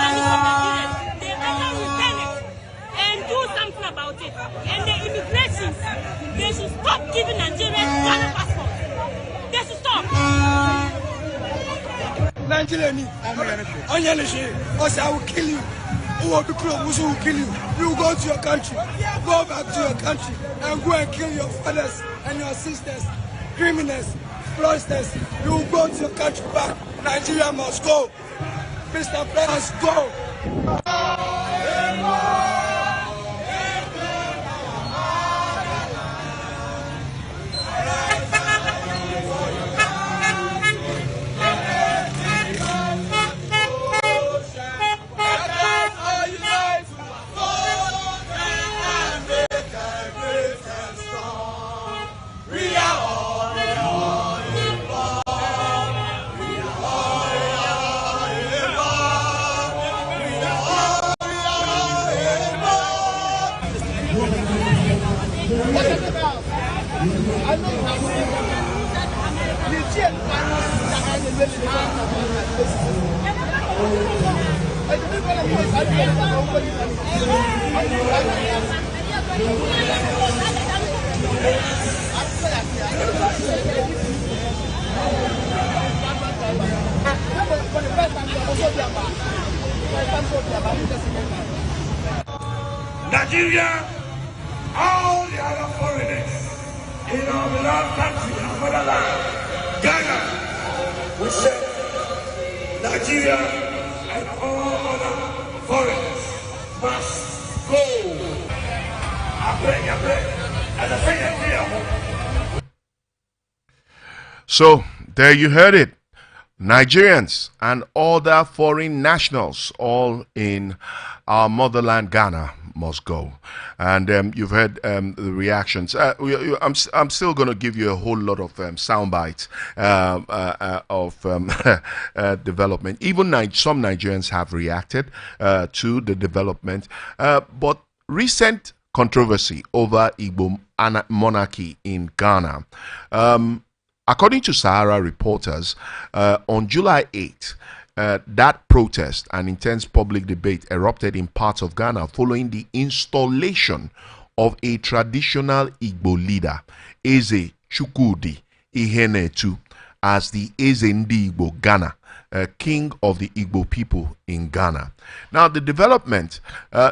money from Nigerians, they better return it and do something about it. And the immigration, they should stop giving Nigerians Ghana passports. They should stop. Nigeria, I will kill you. Who will be close? Who will kill you? You go to your country, go back to your country, and go and kill your fathers and your sisters, criminals, fraudsters. You will go to your country back. Nigeria must go. Mr. President must go. Nigeria, all the other foreigners in our beloved country, our motherland, Ghana, we said Nigeria and all other foreigners must go. I pray, and I say So, there you heard it. Nigerians and other foreign nationals, all in our motherland Ghana, must go. And you've heard the reactions. I'm still going to give you a whole lot of sound bites of development. Even some Nigerians have reacted to the development. But recent controversy over Igbo monarchy in Ghana. According to Sahara reporters, on July 8th, that protest and intense public debate erupted in parts of Ghana following the installation of a traditional Igbo leader, Eze Chukwudi Ihenetu, as the Eze Ndi Igbo Ghana, king of the Igbo people in Ghana. Now, the development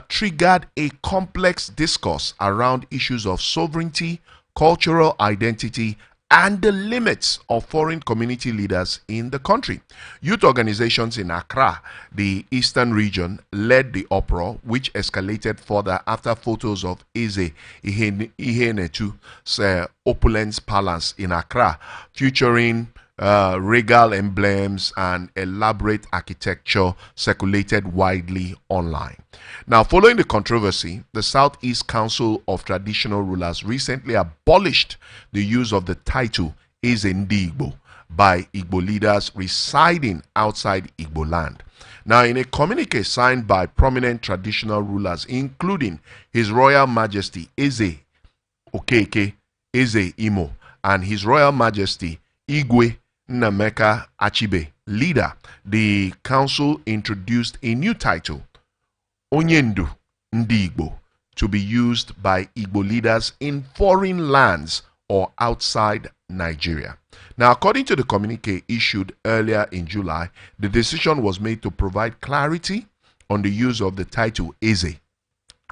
triggered a complex discourse around issues of sovereignty, cultural identity, and the limits of foreign community leaders in the country. Youth organizations in Accra, the eastern region, led the uproar, which escalated further after photos of Eze Ihenetu's opulence palace in Accra, featuring regal emblems and elaborate architecture, circulated widely online. Now, following the controversy, the Southeast Council of Traditional Rulers recently abolished the use of the title Eze Ndi Igbo by Igbo leaders residing outside Igbo land. Now, in a communique signed by prominent traditional rulers, including His Royal Majesty Eze Okeke Eze Imo and His Royal Majesty Igwe Nnameka Achibe, leader, the council introduced a new title, Onyendu Ndi Igbo, to be used by Igbo leaders in foreign lands or outside Nigeria. Now, according to the communique issued earlier in July, the decision was made to provide clarity on the use of the title Eze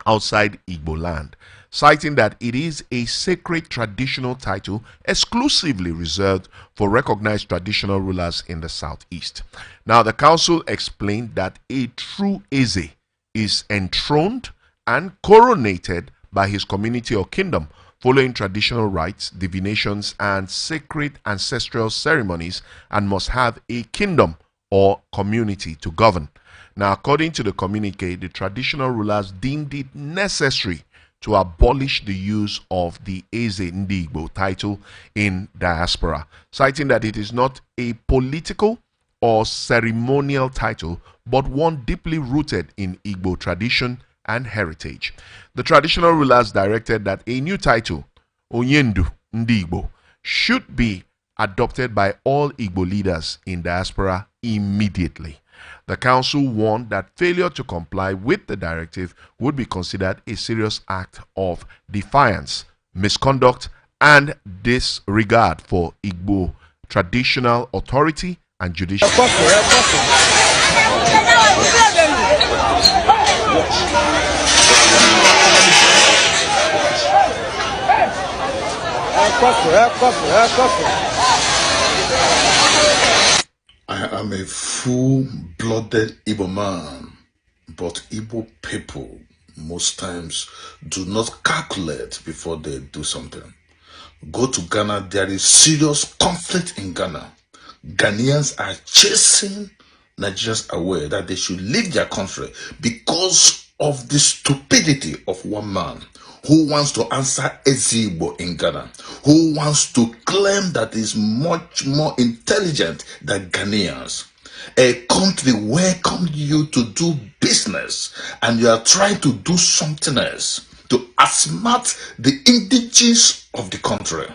outside Igbo land, citing that it is a sacred traditional title exclusively reserved for recognized traditional rulers in the southeast. Now, the council explained that a true Eze is enthroned and coronated by his community or kingdom, following traditional rites, divinations, and sacred ancestral ceremonies, and must have a kingdom or community to govern. Now, according to the communique, the traditional rulers deemed it necessary to abolish the use of the Eze Ndi Igbo title in diaspora, citing that it is not a political or ceremonial title, but one deeply rooted in Igbo tradition and heritage. The traditional rulers directed that a new title, Onyendu Ndi Igbo, should be adopted by all Igbo leaders in diaspora immediately. The council warned that failure to comply with the directive would be considered a serious act of defiance, misconduct, and disregard for Igbo traditional authority and judicial. I am a full-blooded Igbo man, but Igbo people most times do not calculate before they do something. Go to Ghana, there is serious conflict in Ghana. Ghanaians are chasing Nigerians away that they should leave their country because of the stupidity of one man who wants to answer Ezigbo in Ghana, who wants to claim that is much more intelligent than Ghanaians. A country welcomed you to do business and you are trying to do something else to outsmart the indigenes of the country.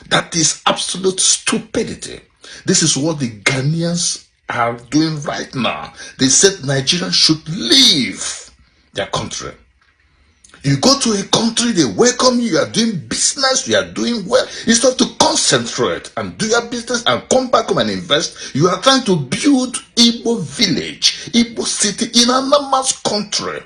That is absolute stupidity. This is what the Ghanaians are doing right now. They said Nigerians should leave their country. You go to a country, they welcome you, you are doing business, you are doing well. Instead to concentrate and do your business and come back home and invest, you are trying to build Igbo village, Igbo city in another man's country.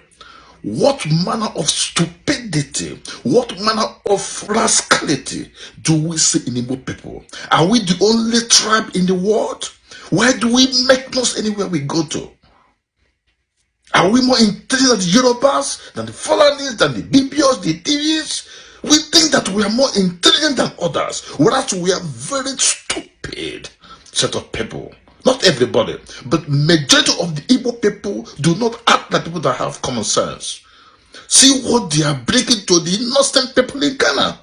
What manner of stupidity, what manner of rascality do we see in Igbo people? Are we the only tribe in the world? Why do we make noise anywhere we go to? Are we more intelligent than the Yorubas, than the Fulanis, than the BBOs, the TVs? We think that we are more intelligent than others, whereas we are very stupid set of people. Not everybody, but majority of the Igbo people do not act like people that have common sense. See what they are bringing to the innocent people in Ghana.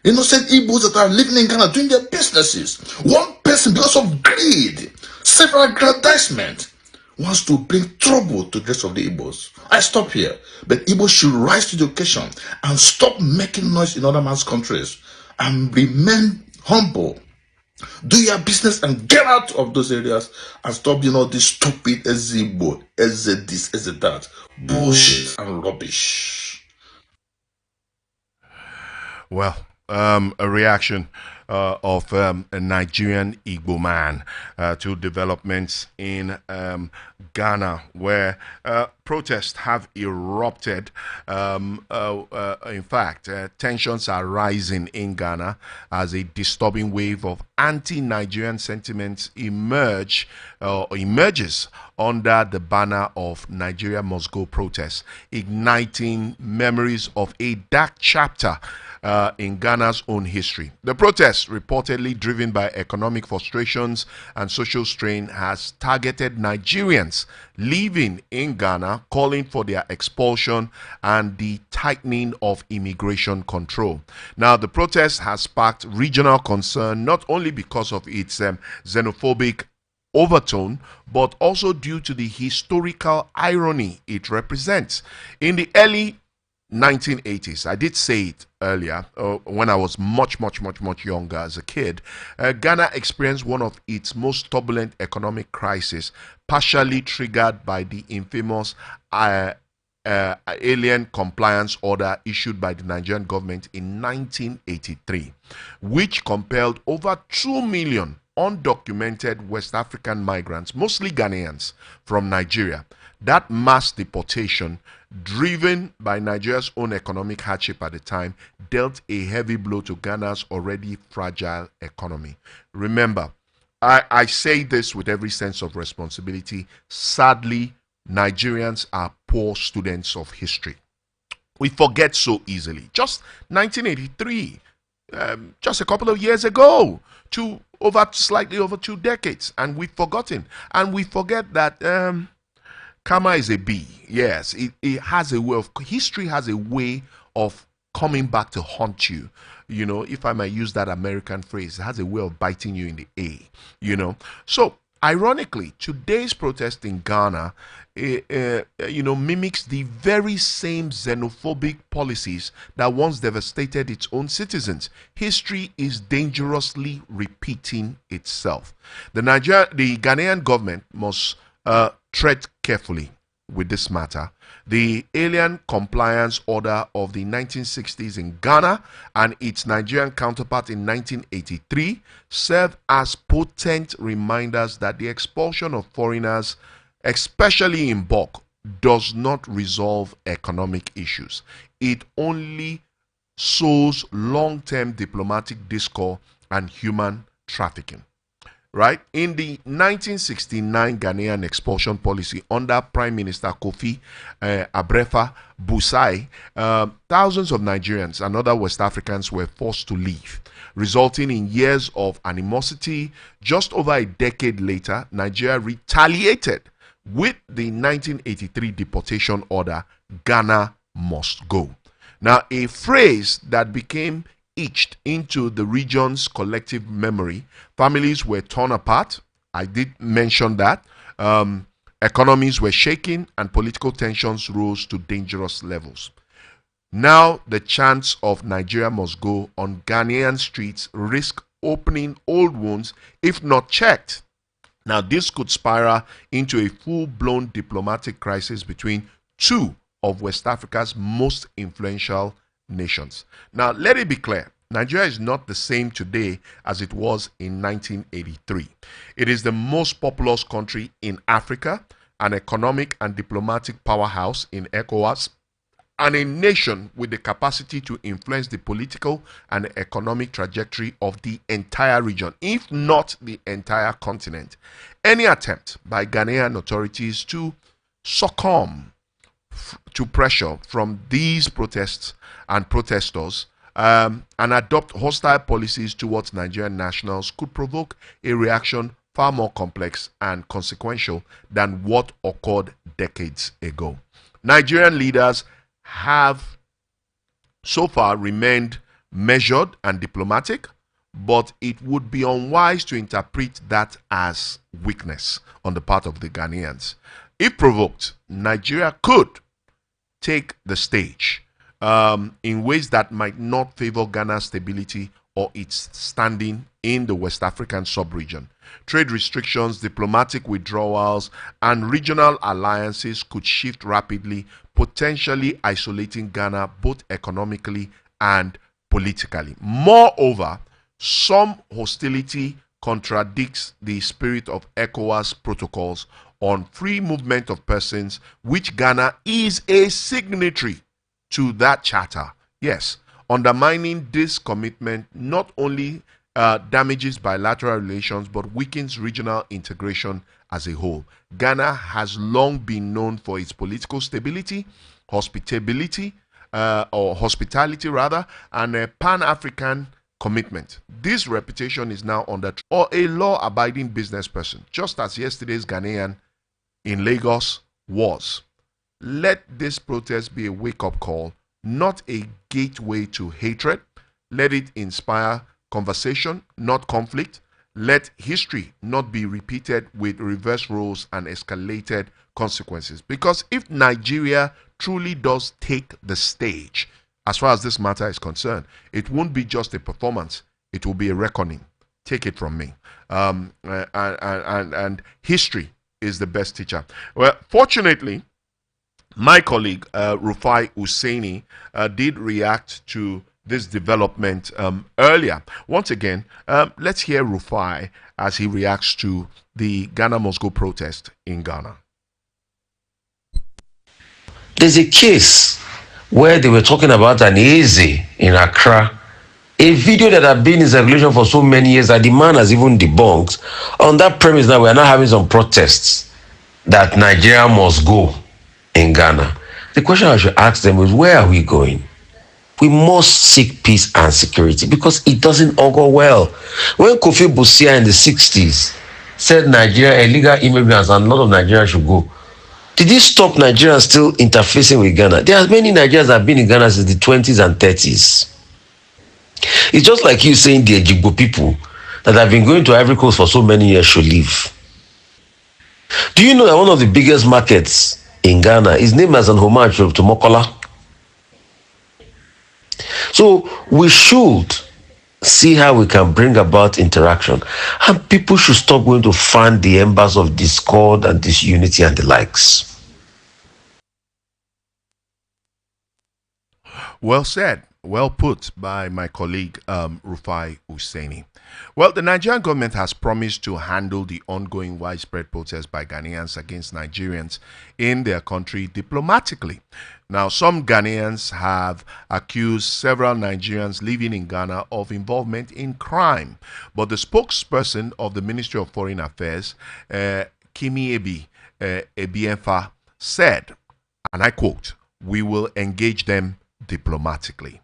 Innocent Igbos that are living in Ghana doing their businesses. One person, because of greed, self-aggrandizement, wants to bring trouble to the rest of the Igbos. I stop here. But Igbos should rise to the occasion and stop making noise in other man's countries and remain humble. Do your business and get out of those areas and stop being all this stupid Ezigbo, Eze this, Eze that. Bullshit and rubbish. Well, a reaction of a Nigerian Igbo man to developments in Ghana, where protests have erupted. In fact, tensions are rising in Ghana as a disturbing wave of anti-Nigerian sentiments emerges under the banner of Nigeria Must Go protests, igniting memories of a dark chapter in Ghana's own history. The protest, reportedly driven by economic frustrations and social strain, has targeted Nigerians living in Ghana, calling for their expulsion and the tightening of immigration control. Now, the protest has sparked regional concern not only because of its xenophobic overtone, but also due to the historical irony it represents. In the early 1980s, I did say it earlier, when I was much younger as a kid, Ghana experienced one of its most turbulent economic crises, partially triggered by the infamous alien compliance order issued by the Nigerian government in 1983, which compelled over 2 million undocumented West African migrants, mostly Ghanaians, from Nigeria. That mass deportation, driven by Nigeria's own economic hardship at the time, dealt a heavy blow to Ghana's already fragile economy. Remember, I say this with every sense of responsibility. Sadly, Nigerians are poor students of history. We forget so easily. Just 1983, just a couple of years ago, slightly over 2 decades, and we've forgotten. And we forget that karma is a bee. Yes, it has a way of, history has a way of coming back to haunt you. You know, if I might use that American phrase, it has a way of biting you in the A, you know. So, ironically, today's protest in Ghana, mimics the very same xenophobic policies that once devastated its own citizens. History is dangerously repeating itself. The Ghanaian government must tread carefully with this matter. The Alien Compliance Order of the 1960s in Ghana and its Nigerian counterpart in 1983 serve as potent reminders that the expulsion of foreigners, especially in bulk, does not resolve economic issues. It only sows long-term diplomatic discord and human trafficking. Right? In the 1969 Ghanaian expulsion policy under Prime Minister Kofi Abrefa Busai, thousands of Nigerians and other West Africans were forced to leave, resulting in years of animosity. Just over a decade later, Nigeria retaliated with the 1983 deportation order, Ghana must go. Now, a phrase that became etched into the region's collective memory. Families were torn apart. I did mention that. Economies were shaking and political tensions rose to dangerous levels. Now, the chants of Nigeria must go on Ghanaian streets risk opening old wounds if not checked. Now, this could spiral into a full-blown diplomatic crisis between two of West Africa's most influential nations. Now, let it be clear, Nigeria is not the same today as it was in 1983. It is the most populous country in Africa, an economic and diplomatic powerhouse in ECOWAS, and a nation with the capacity to influence the political and economic trajectory of the entire region, if not the entire continent. Any attempt by Ghanaian authorities to succumb to pressure from these protests and protesters and adopt hostile policies towards Nigerian nationals could provoke a reaction far more complex and consequential than what occurred decades ago. Nigerian leaders have so far remained measured and diplomatic, but it would be unwise to interpret that as weakness on the part of the Ghanaians. If provoked, Nigeria could take the stage in ways that might not favor Ghana's stability or its standing in the West African sub-region. Trade restrictions, diplomatic withdrawals, and regional alliances could shift rapidly, potentially isolating Ghana both economically and politically. Moreover, some hostility contradicts the spirit of ECOWAS protocols on free movement of persons, which Ghana is a signatory to that charter. Yes, undermining this commitment not only damages bilateral relations but weakens regional integration as a whole. Ghana has long been known for its political stability, hospitality, and a Pan-African commitment. This reputation is now under or a law-abiding business person, just as yesterday's Ghanaian in Lagos was. Let this protest be a wake-up call, not a gateway to hatred. Let it inspire conversation, not conflict. Let history not be repeated with reverse roles and escalated consequences. Because if Nigeria truly does take the stage, as far as this matter is concerned, it won't be just a performance, it will be a reckoning. Take it from me. And history is the best teacher. Well, fortunately, my colleague Rufai Oseni did react to this development earlier. Once again, let's hear Rufai as he reacts to the Ghana Must Go protest in Ghana. There's a case where they were talking about an Eze in Accra, a video that had been in circulation for so many years that the man has even debunked. On that premise now, we are now having some protests that Nigeria must go in Ghana. The question I should ask them is, where are we going? We must seek peace and security because it doesn't all go well. When Kofi Busia in the 60s said Nigeria, illegal immigrants and a lot of Nigerians should go, did it stop Nigerians still interfacing with Ghana? There are many Nigerians that have been in Ghana since the 20s and 30s. It's just like you saying the Ejigbo people that have been going to Ivory Coast for so many years should leave. Do you know that one of the biggest markets in Ghana is named as an homage to Mokola? So we should see how we can bring about interaction. And people should stop going to fan the embers of discord and disunity and the likes. Well said, well put by my colleague Rufai Oseni. Well, the Nigerian government has promised to handle the ongoing widespread protests by Ghanaians against Nigerians in their country diplomatically. Now, some Ghanaians have accused several Nigerians living in Ghana of involvement in crime, but the spokesperson of the Ministry of Foreign Affairs, Kimi Ebienfa, said, and I quote, "We will engage them diplomatically."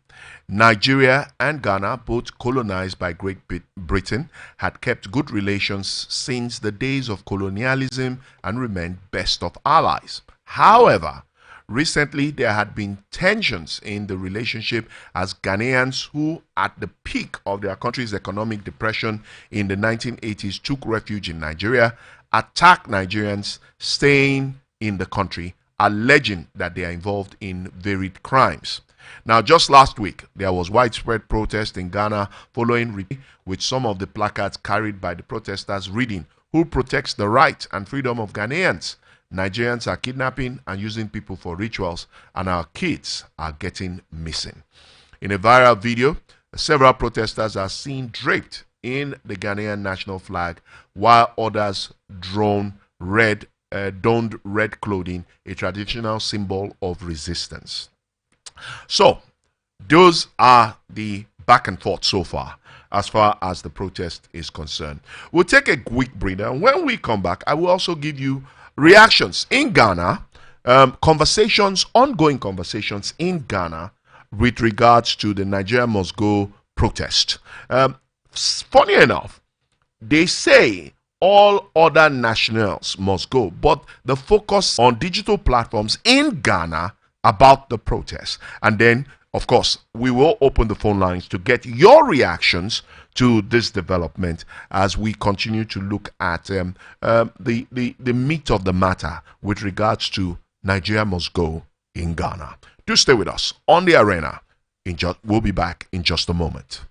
Nigeria and Ghana, both colonized by Great Britain, had kept good relations since the days of colonialism and remained best of allies. However, recently there had been tensions in the relationship as Ghanaians who, at the peak of their country's economic depression in the 1980s, took refuge in Nigeria, attacked Nigerians staying in the country, alleging that they are involved in varied crimes. Now, just last week, there was widespread protest in Ghana following with some of the placards carried by the protesters reading, "Who protects the right and freedom of Ghanaians? Nigerians are kidnapping and using people for rituals, and our kids are getting missing." In a viral video, several protesters are seen draped in the Ghanaian national flag, while others donned red clothing, a traditional symbol of resistance. So, those are the back and forth so far as the protest is concerned. We'll take a quick breather, and when we come back, I will also give you reactions in Ghana, ongoing conversations in Ghana with regards to the Nigeria Must Go protest. Funny enough, they say all other nationals must go, but the focus on digital platforms in Ghana about the protest. And then, of course, we will open the phone lines to get your reactions to this development as we continue to look at the meat of the matter with regards to Nigeria Must Go in Ghana. Do stay with us on the arena. We'll be back in just a moment.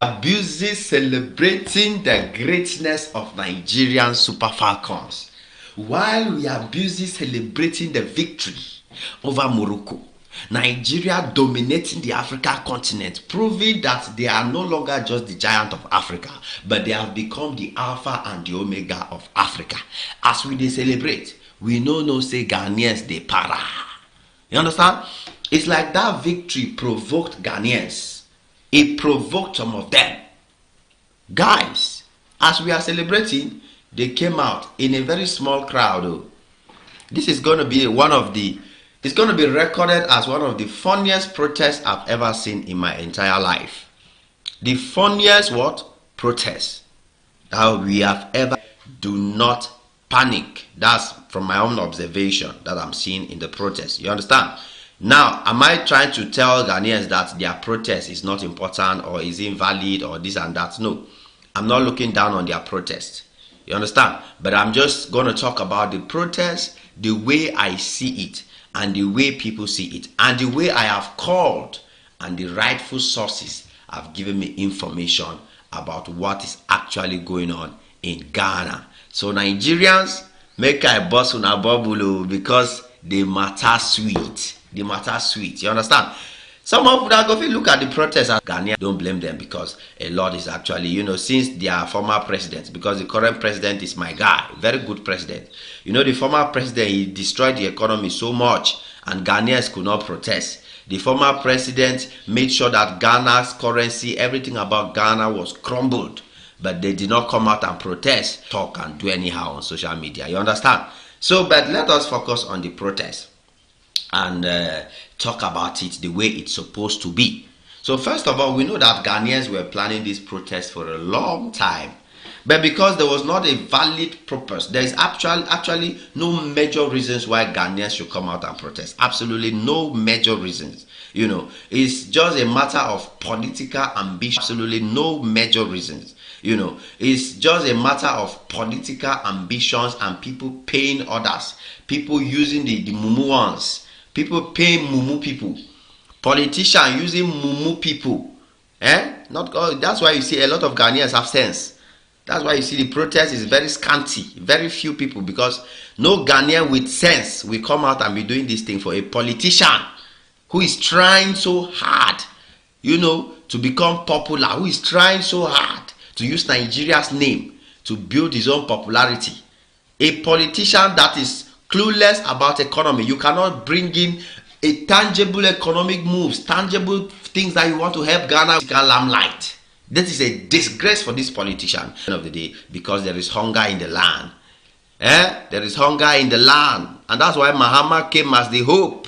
Abuses celebrating the greatness of Nigerian Super Falcons, while we are busy celebrating the victory over Morocco. Nigeria dominating the African continent, proving that they are no longer just the giant of Africa, but they have become the alpha and the omega of Africa. As we celebrate, we no say Ghanaians they para. You understand? It's like that victory provoked Ghanaians. It provoked some of them. Guys, as we are celebrating, they came out in a very small crowd. This is going to be it's going to be recorded as one of the funniest protests I've ever seen in my entire life. The funniest what? Protest that we have ever. Do not panic. That's from my own observation that I'm seeing in the protest. You understand? Now, am I trying to tell Ghanaians that their protest is not important or is invalid or this and that? No. I'm not looking down on their protest. You understand? But I'm just going to talk about the protest, the way I see it, and the way people see it, and the way I have called, and the rightful sources have given me information about what is actually going on in Ghana. So Nigerians, make I boss on a bubble because they matter sweet. They matter sweet. You understand? Some of that go look at the protests as Ghanaians. Don't blame them because a lot is actually, since their former president, because the current president is my guy, very good president. The former president, he destroyed the economy so much and Ghanaians could not protest. The former president made sure that Ghana's currency, everything about Ghana was crumbled. But they did not come out and protest, talk and do anyhow on social media. You understand? So, but let us focus on the protest and talk about it the way it's supposed to be. So first of all, we know that Ghanaians were planning this protest for a long time. But because there was not a valid purpose, there is actually no major reasons why Ghanaians should come out and protest. Absolutely no major reasons. It's just a matter of political ambition. Absolutely no major reasons. It's just a matter of political ambitions and people paying others. People using the mumu ones. People paying mumu people. Politicians using mumu people. That's why you see a lot of Ghanaians have sense. That's why you see the protest is very scanty. Very few people, because no Ghanaian with sense will come out and be doing this thing for a politician who is trying so hard, to become popular, who is trying so hard to use Nigeria's name to build his own popularity. A politician that is clueless about economy. You cannot bring in a tangible economic moves, tangible things that you want to help Ghana limelight. This is a disgrace for this politician at the end of the day, because there is hunger in the land. There is hunger in the land. And that's why Mahama came as the hope.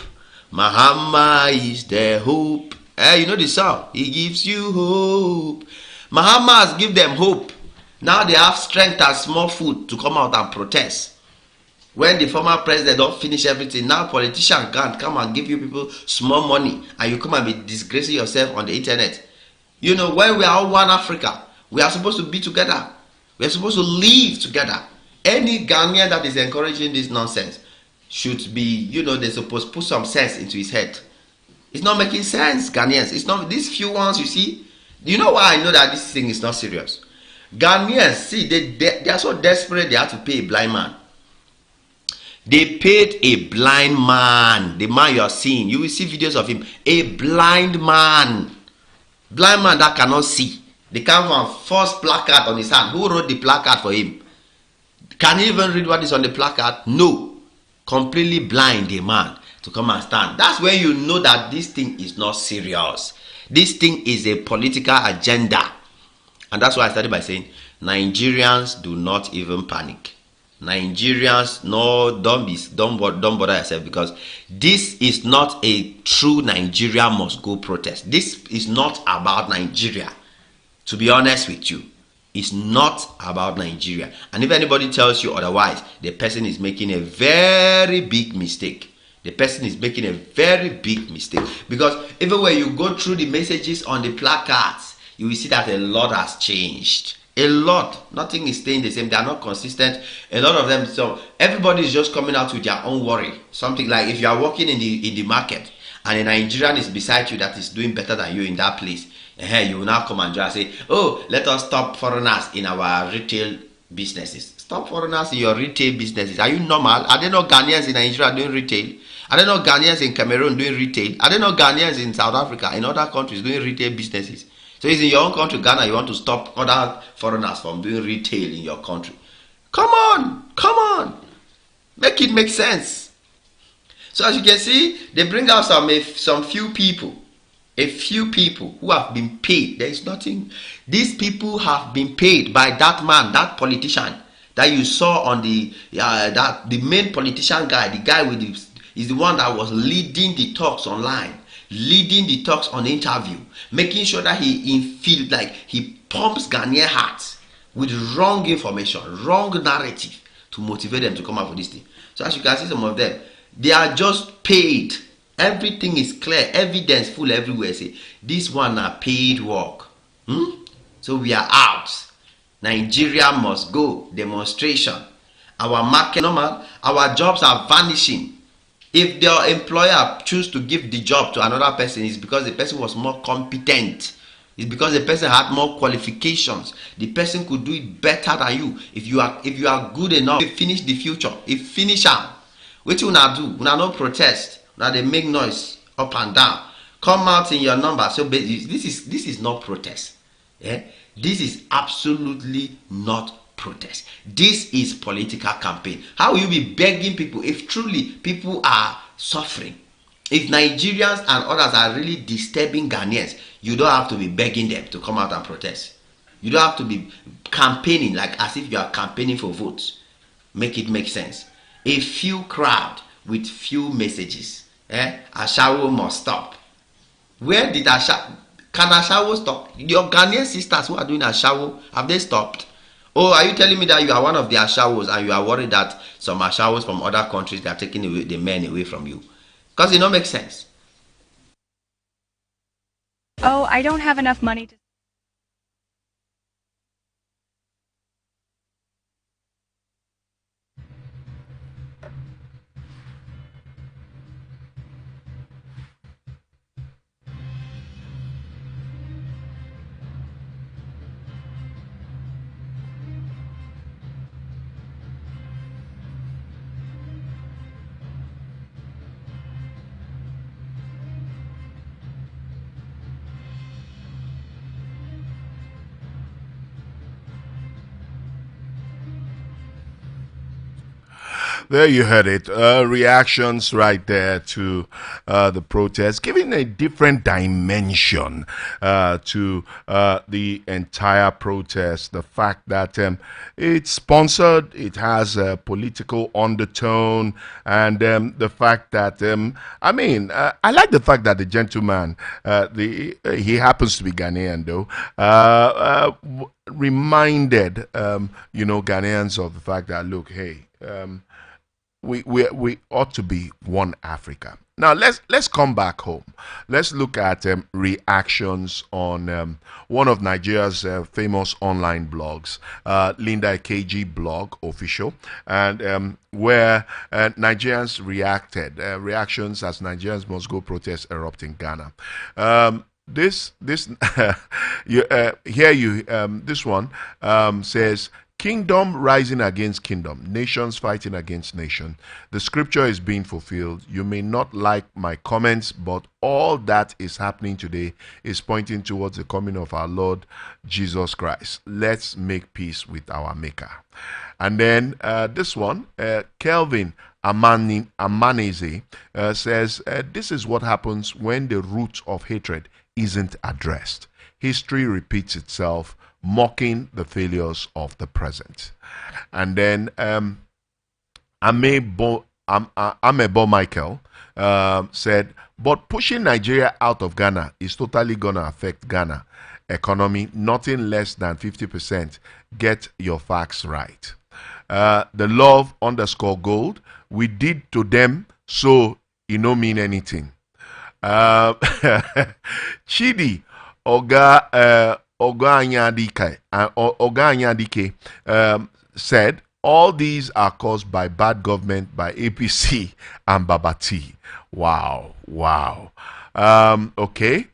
Mahama is the hope. You know the song? He gives you hope. Mahama has given them hope. Now they have strength and small food to come out and protest. When the former president don't finish everything, now politicians can't come and give you people small money, and you come and be disgracing yourself on the internet. When we are all one Africa, we are supposed to be together. We are supposed to live together. Any Ghanaian that is encouraging this nonsense should be, they're supposed to put some sense into his head. It's not making sense, Ghanaians. It's not, these few ones you see. You know why I know that this thing is not serious? Ghanaians, see, they are so desperate they have to pay a blind man. They paid a blind man. The man you are seeing, you will see videos of him. A blind man. Blind man that cannot see. They come from first placard on his hand. Who wrote the placard for him? Can he even read what is on the placard? No. Completely blind, a man to come and stand. That's when you know that this thing is not serious. This thing is a political agenda. And that's why I started by saying, Nigerians do not even panic. Nigerians, no, don't bother yourself, because this is not a true Nigeria must go protest. This is not about Nigeria. To be honest with you, it's not about Nigeria. And if anybody tells you otherwise, the person is making a very big mistake. The person is making a very big mistake, because even when you go through the messages on the placards, you will see that a lot has changed. A lot. Nothing is staying the same. They are not consistent. A lot of them. So everybody is just coming out with their own worry. Something like if you are working in the market and a Nigerian is beside you that is doing better than you in that place, you will now come and just say, oh, let us stop foreigners in our retail businesses. Stop foreigners in your retail businesses. Are you normal? Are there no Ghanaians in Nigeria doing retail? Are there no Ghanaians in Cameroon doing retail? Are there no Ghanaians in South Africa, in other countries doing retail businesses? So it's in your own country, Ghana, you want to stop other foreigners from doing retail in your country. Come on. Make it make sense. So as you can see, they bring out some few people. A few people who have been paid. There is nothing. These people have been paid by that man, that politician that you saw on the main politician guy, the guy with is the one that was leading the talks online. Leading the talks on the interview, making sure that he pumps Ghanaian hearts with wrong information, wrong narrative to motivate them to come out for this thing. So as you can see, some of them, they are just paid. Everything is clear, evidence full everywhere. Say this one are paid work. So we are out. Nigeria must go demonstration. Our market normal, our jobs are vanishing. If their employer choose to give the job to another person, it's because the person was more competent. It's because the person had more qualifications. The person could do it better than you. If you are good enough, you finish the future. If finish am, what you una do? Una no protest. Una dey make noise up and down. Come out in your number. So this is not protest. Yeah? This is absolutely not protest. This is political campaign. How will you be begging people if truly people are suffering? If Nigerians and others are really disturbing Ghanaians, you don't have to be begging them to come out and protest. You don't have to be campaigning like as if you are campaigning for votes. Make it make sense. A few crowd with few messages. Ashawo must stop. Where did can Ashawo stop? Your Ghanaian sisters who are doing Ashawo, have they stopped? Oh, are you telling me that you are one of the Ashawos and you are worried that some Ashawos from other countries, they are taking away the men away from you? Because it don't make sense. Oh, I don't have enough money to... There you heard it. Reactions right there to the protest, giving a different dimension to the entire protest. The fact that it's sponsored, it has a political undertone, and the fact that, I like the fact that the gentleman, he happens to be Ghanaian though, reminded, Ghanaians of the fact that, look, hey, we ought to be one Africa. Now let's come back home. Let's look at reactions on one of Nigeria's famous online blogs, Linda KG blog official, and where Nigerians reacted. Reactions as Nigerians must go protest erupt in Ghana. This one says, kingdom rising against kingdom, nations fighting against nation. The scripture is being fulfilled. You may not like my comments, but all that is happening today is pointing towards the coming of our Lord Jesus Christ. Let's make peace with our Maker. And then this one, Kelvin Amaneze says, this is what happens when the root of hatred isn't addressed. History repeats itself, mocking the failures of the present. And then Amebo Michael said, but pushing Nigeria out of Ghana is totally going to affect Ghana economy, nothing less than 50%. Get your facts right. The love _gold, we did to them, so it don't mean anything. Chidi Oga Anyadike said, all these are caused by bad government by APC and Babati. Wow. Okay.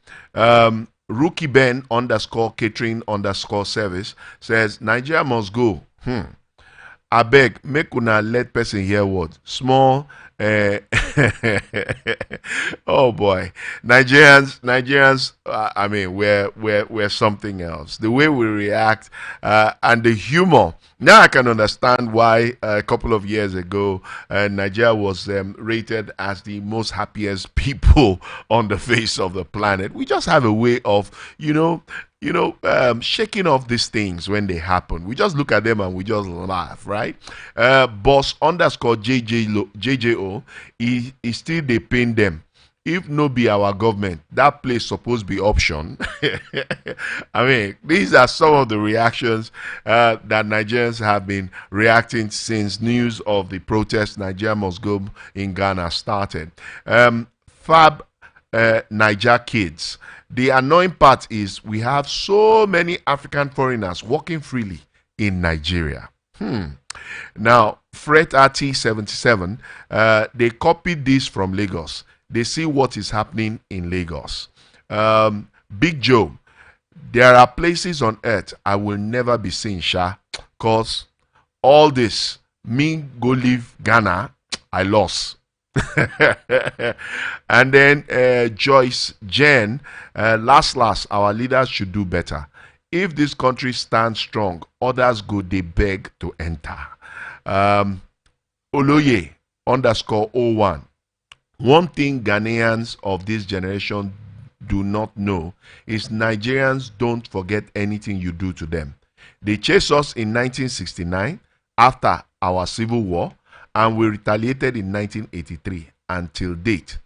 Rookie Ben _catering _service says, Nigeria must go. I beg, make una let person hear word. Small. Oh boy, Nigerians. We're something else. The way we react and the humor. Now I can understand why a couple of years ago Nigeria was rated as the most happiest people on the face of the planet. We just have a way of, shaking off these things when they happen. We just look at them and we just laugh, right? Boss JJO, he still they pain them. If no be our government, that place supposed to be option. These are some of the reactions that Nigerians have been reacting since news of the protest Nigeria must go in Ghana started. Fab Niger kids. The annoying part is we have so many African foreigners walking freely in Nigeria. Now, Fred RT 77, they copied this from Lagos. They see what is happening in Lagos. Big Joe, there are places on earth I will never be seen, Sha, because all this, me go leave Ghana, I lost. And then Joyce Jen, last, our leaders should do better. If this country stands strong, others go they beg to enter. Oloye _01. One thing Ghanaians of this generation do not know is Nigerians don't forget anything you do to them. They chased us in 1969 after our civil war, and we retaliated in 1983 until date.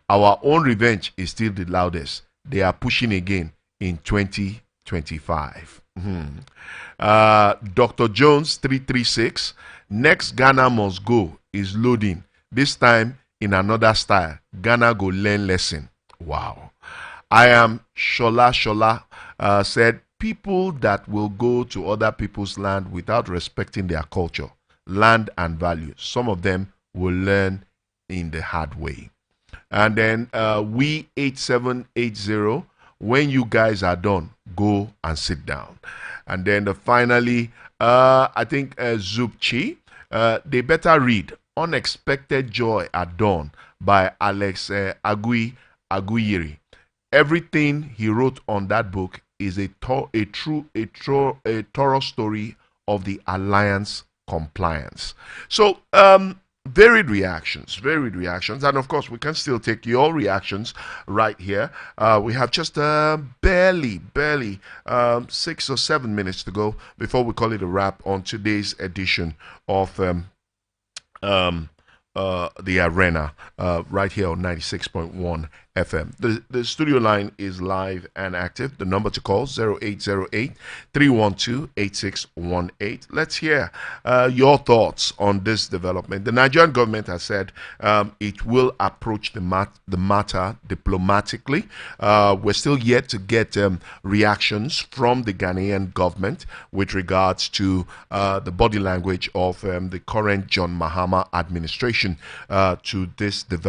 Our own revenge is still the loudest. They are pushing again in 2025. Dr. Jones 336, next Ghana must go is loading. This time in another style. Ghana go learn lesson. Wow. I am Shola said, people that will go to other people's land without respecting their culture, land and values, some of them will learn in the hard way. And then we 8780, when you guys are done, go and sit down. And then finally, I think Zupchi, they better read Unexpected Joy at Dawn by Alex Aguyiri. Everything he wrote on that book is a thorough story of the alliance compliance. So varied reactions, and of course we can still take your reactions right here. We have just barely 6 or 7 minutes to go before we call it a wrap on today's edition of the Arena, right here on 96.1 FM. The studio line is live and active. The number to call 0808-312-8618. Let's hear your thoughts on this development. The Nigerian government has said it will approach the matter diplomatically. We're still yet to get reactions from the Ghanaian government with regards to the body language of the current John Mahama administration to this development.